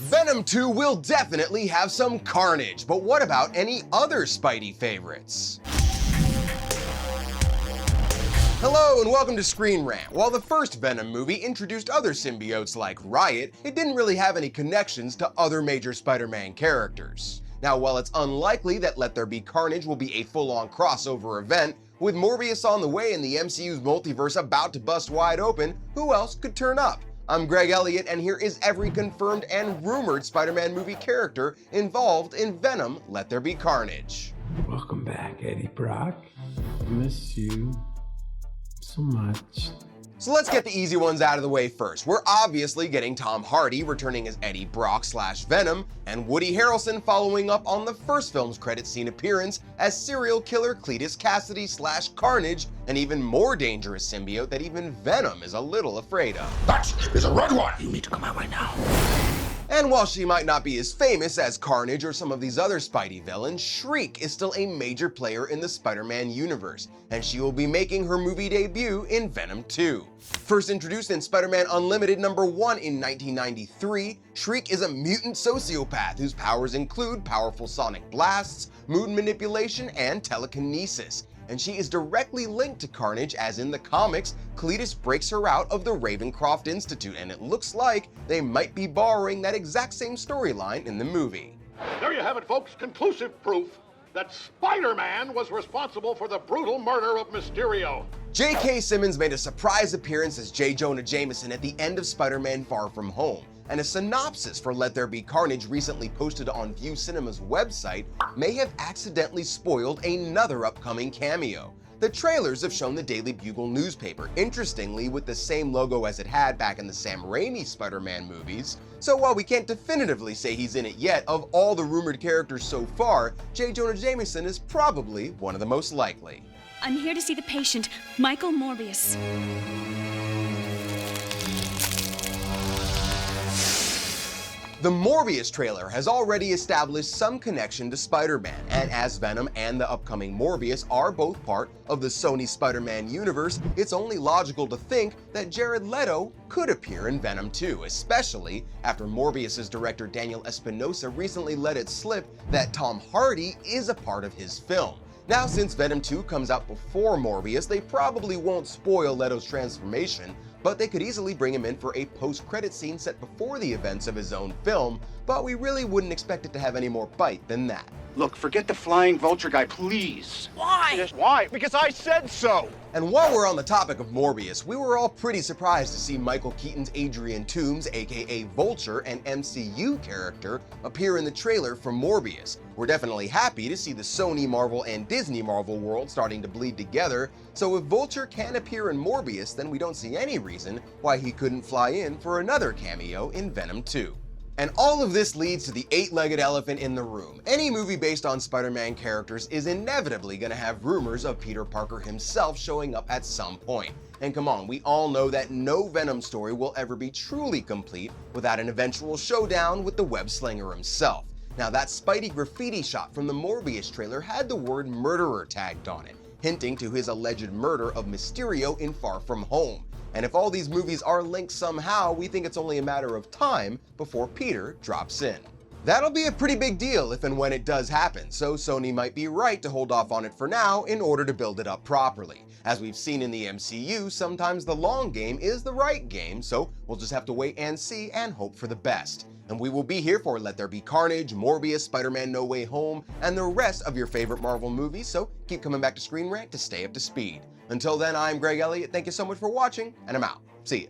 Venom 2 will definitely have some carnage, but what about any other Spidey favorites? Hello and welcome to Screen Rant. While the first Venom movie introduced other symbiotes like Riot, it didn't really have any connections to other major Spider-Man characters. Now, while it's unlikely that Let There Be Carnage will be a full-on crossover event, with Morbius on the way and the MCU's multiverse about to bust wide open, who else could turn up? I'm Greg Elliott, and here is every confirmed and rumored Spider-Man movie character involved in Venom: Let There Be Carnage. Welcome back, Eddie Brock. I miss you so much. So let's get the easy ones out of the way first. We're obviously getting Tom Hardy returning as Eddie Brock / Venom, and Woody Harrelson following up on the first film's credit scene appearance as serial killer Cletus Cassidy / Carnage, an even more dangerous symbiote that even Venom is a little afraid of. That is a red one! You need to come out right now. And while she might not be as famous as Carnage or some of these other Spidey villains, Shriek is still a major player in the Spider-Man universe, and she will be making her movie debut in Venom 2. First introduced in Spider-Man Unlimited #1 in 1993, Shriek is a mutant sociopath whose powers include powerful sonic blasts, mood manipulation, and telekinesis. And she is directly linked to Carnage, as in the comics, Cletus breaks her out of the Ravencroft Institute, and it looks like they might be borrowing that exact same storyline in the movie. There you have it, folks. Conclusive proof that Spider-Man was responsible for the brutal murder of Mysterio. J.K. Simmons made a surprise appearance as J. Jonah Jameson at the end of Spider-Man Far From Home, and a synopsis for Let There Be Carnage recently posted on View Cinema's website may have accidentally spoiled another upcoming cameo. The trailers have shown the Daily Bugle newspaper, interestingly with the same logo as it had back in the Sam Raimi Spider-Man movies. So while we can't definitively say he's in it yet, of all the rumored characters so far, J. Jonah Jameson is probably one of the most likely. I'm here to see the patient, Michael Morbius. The Morbius trailer has already established some connection to Spider-Man, and as Venom and the upcoming Morbius are both part of the Sony Spider-Man universe, it's only logical to think that Jared Leto could appear in Venom 2, especially after Morbius's director Daniel Espinosa recently let it slip that Tom Hardy is a part of his film. Now, since Venom 2 comes out before Morbius, they probably won't spoil Leto's transformation, but they could easily bring him in for a post-credit scene set before the events of his own film, but we really wouldn't expect it to have any more bite than that. Look, forget the flying vulture guy, please. Why? Why? Because I said so. And while we're on the topic of Morbius, we were all pretty surprised to see Michael Keaton's Adrian Toomes, aka Vulture, an MCU character, appear in the trailer for Morbius. We're definitely happy to see the Sony Marvel and Disney Marvel world starting to bleed together, so if Vulture can appear in Morbius, then we don't see any reason why he couldn't fly in for another cameo in Venom 2. And all of this leads to the eight-legged elephant in the room. Any movie based on Spider-Man characters is inevitably going to have rumors of Peter Parker himself showing up at some point. And come on, we all know that no Venom story will ever be truly complete without an eventual showdown with the web-slinger himself. Now, that Spidey graffiti shot from the Morbius trailer had the word murderer tagged on it, hinting to his alleged murder of Mysterio in Far From Home. And if all these movies are linked somehow, we think it's only a matter of time before Peter drops in. That'll be a pretty big deal if and when it does happen, so Sony might be right to hold off on it for now in order to build it up properly. As we've seen in the MCU, sometimes the long game is the right game, so we'll just have to wait and see and hope for the best. And we will be here for Let There Be Carnage, Morbius, Spider-Man No Way Home, and the rest of your favorite Marvel movies, so keep coming back to Screen Rant to stay up to speed. Until then, I'm Greg Elliott, thank you so much for watching, and I'm out. See ya.